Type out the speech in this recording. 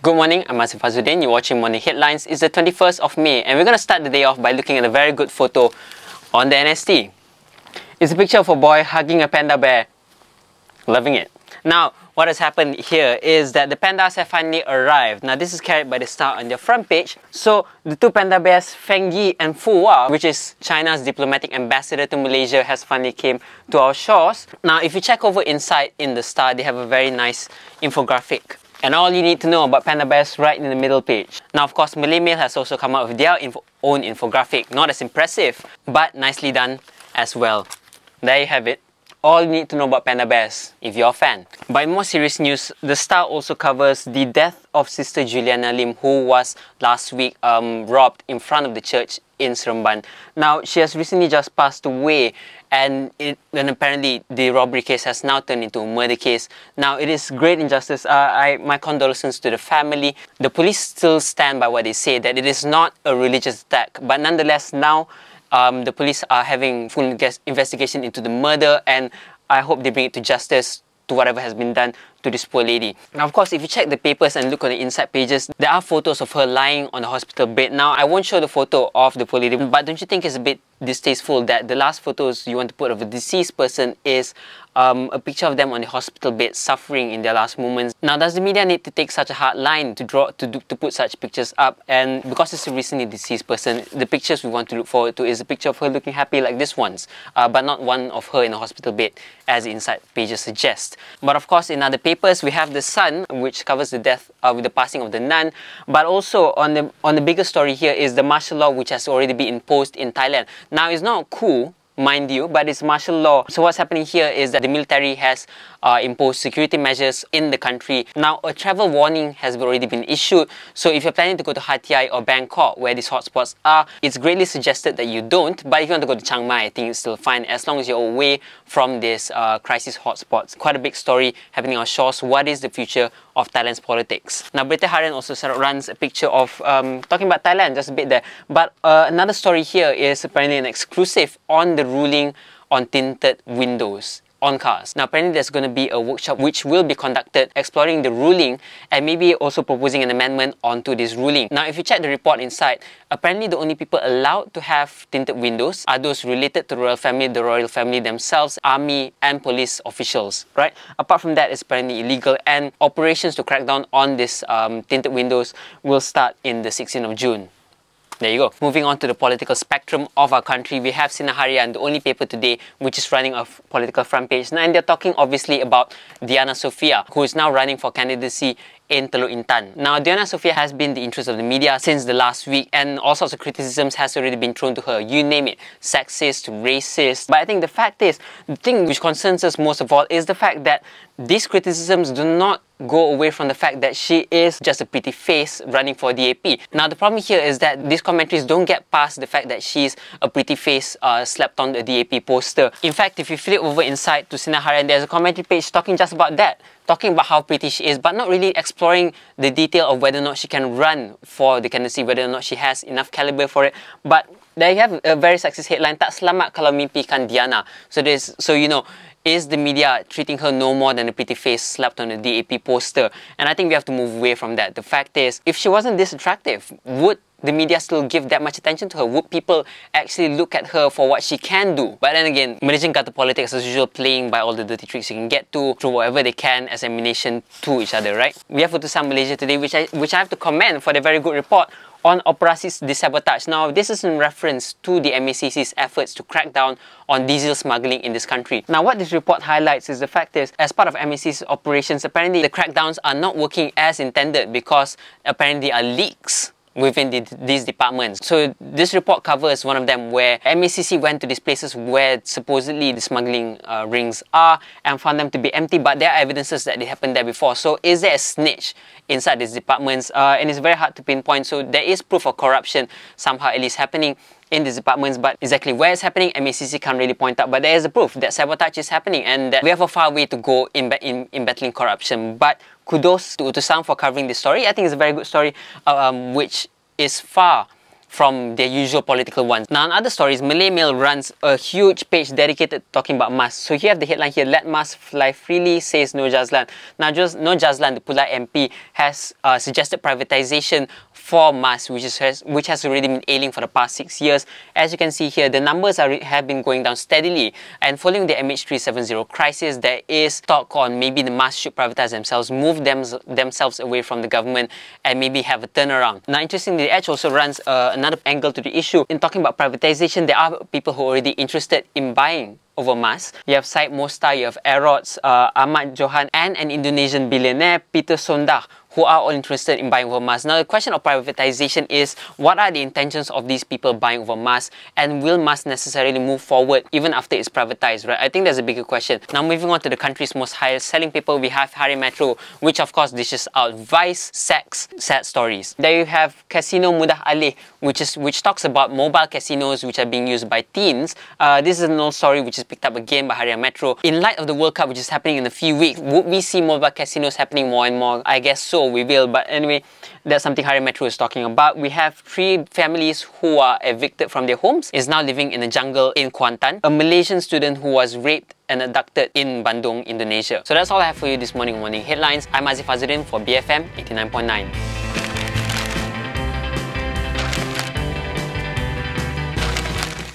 Good morning, I'm Aziff Azuddin. You're watching Morning Headlines. It's the 21st of May and we're going to start the day off by looking at a very good photo on the NST. It's a picture of a boy hugging a panda bear. Loving it. Now, what has happened here is that the pandas have finally arrived. Now, this is carried by the Star on their front page. So, the two panda bears, Feng Yi and Wah, which is China's diplomatic ambassador to Malaysia, has finally came to our shores. Now, if you check over inside in the Star, they have a very nice infographic. And all you need to know about panda bears right in the middle page. Now, of course, Malay Mail has also come out with their own infographic. Not as impressive, but nicely done as well. There you have it. All you need to know about panda bears, if you're a fan. But in more serious news, the Star also covers the death of Sister Julianna Lim, who was last week robbed in front of the church in Seremban. Now, she has recently just passed away, and apparently the robbery case has now turned into a murder case. Now, it is great injustice. My condolences to the family. The police still stand by what they say, that it is not a religious attack. But nonetheless, now the police are having full investigation into the murder, and I hope they bring it to justice to whatever has been done to this poor lady. Now, of course, if you check the papers and look on the inside pages, there are photos of her lying on the hospital bed. Now, I won't show the photo of the poor lady, but don't you think it's a bit distasteful that the last photos you want to put of a deceased person is a picture of them on the hospital bed suffering in their last moments? Now, does the media need to take such a hard line to put such pictures up? And because it's a recently deceased person, the pictures we want to look forward to is a picture of her looking happy like this one's, but not one of her in a hospital bed as the inside pages suggest. But of course, in other papers, we have The Sun, which covers the death with the passing of the nun. But also on the bigger story here is the martial law, which has already been imposed in Thailand. Now, it's not cool, mind you, but it's martial law. So what's happening here is that the military has imposed security measures in the country. Now, a travel warning has already been issued. So if you're planning to go to Hatyai or Bangkok, where these hotspots are, it's greatly suggested that you don't. But if you want to go to Chiang Mai, I think it's still fine, as long as you're away from these crisis hotspots. Quite a big story happening on shores. What is the future of Thailand's politics? Now, Berita Harian also runs a picture of talking about Thailand just a bit there. But another story here is apparently an exclusive on the ruling on tinted windows on cars. Now, apparently there's going to be a workshop which will be conducted exploring the ruling and maybe also proposing an amendment onto this ruling. Now, if you check the report inside, apparently the only people allowed to have tinted windows are those related to the royal family themselves, army and police officials, right? Apart from that, it's apparently illegal, and operations to crack down on this tinted windows will start in the 16th of June. There you go. Moving on to the political spectrum of our country, we have Sinar Harian, the only paper today which is running a political front page. Now, and they're talking obviously about Dyana Sofya, who is now running for candidacy in Teluk Intan. Now, Dyana Sofya has been the interest of the media since the last week, and all sorts of criticisms has already been thrown to her. You name it, sexist, racist. But I think the fact is, the thing which concerns us most of all is the fact that these criticisms do not go away from the fact that she is just a pretty face running for DAP. Now, the problem here is that these commentaries don't get past the fact that she's a pretty face slapped on the DAP poster. In fact, if you flip over inside to Sinar Harian, there's a commentary page talking just about that, talking about how pretty she is, but not really exploring the detail of whether or not she can run for the candidacy, whether or not she has enough caliber for it. But there you have a very sexist headline, "Tak selamat kalau mimpikan Dyana." So you know, is the media treating her no more than a pretty face slapped on a DAP poster? And I think we have to move away from that. The fact is, if she wasn't this attractive, would the media still give that much attention to her? Would people actually look at her for what she can do? But then again, Malaysian kata politics as usual, playing by all the dirty tricks you can get to, through whatever they can as ammunition to each other, right? We have Utusan Malaysia today, which I have to commend for the very good report on Operasi Sabotaged. Now, this is in reference to the MACC's efforts to crack down on diesel smuggling in this country. Now, what this report highlights is the fact is, as part of MACC's operations, apparently the crackdowns are not working as intended because apparently there are leaks within these departments. So this report covers one of them, where MACC went to these places where supposedly the smuggling rings are and found them to be empty, but there are evidences that they happened there before. So is there a snitch inside these departments? And it's very hard to pinpoint. So there is proof of corruption somehow at least happening in these departments, but exactly where it's happening, MACC can't really point out. But there is a proof that sabotage is happening, and that we have a far way to go in battling corruption. But kudos to Utusan for covering this story. I think it's a very good story, which is far from their usual political ones. Now, in other stories, Malay Mail runs a huge page dedicated to talking about masks. So here you have the headline here, "Let masks fly freely, says Nur Jazlan." Now, Nur Jazlan, the Pulai MP, has suggested privatization for masks, which has already been ailing for the past 6 years. As you can see here, the numbers have been going down steadily, and following the MH370 crisis, there is talk on maybe the masks should privatize themselves, move themselves away from the government, and maybe have a turnaround. Now, interestingly, the Edge also runs another angle to the issue. In talking about privatization, there are people who are already interested in buying over masks. You have Syed Mostar, you have arrrived, Ahmad Johan, and an Indonesian billionaire, Peter Sondag, who are all interested in buying over masks. Now, the question of privatization is, what are the intentions of these people buying over masks, and will masks necessarily move forward even after it's privatized, right? I think that's a bigger question. Now, moving on to the country's most highest selling paper, we have Hari Metro, which of course dishes out vice, sex, sad stories. There you have Casino Mudah Alih, which talks about mobile casinos which are being used by teens. This is an old story which is picked up again by Hari Metro. In light of the World Cup, which is happening in a few weeks, would we see mobile casinos happening more and more? I guess so, we will. But anyway, that's something Hari Metro is talking about. We have 3 families who are evicted from their homes, is now living in a jungle in Kuantan. A Malaysian student who was raped and abducted in Bandung, Indonesia. So that's all I have for you this morning Headlines. I'm Aziff for BFM 89.9.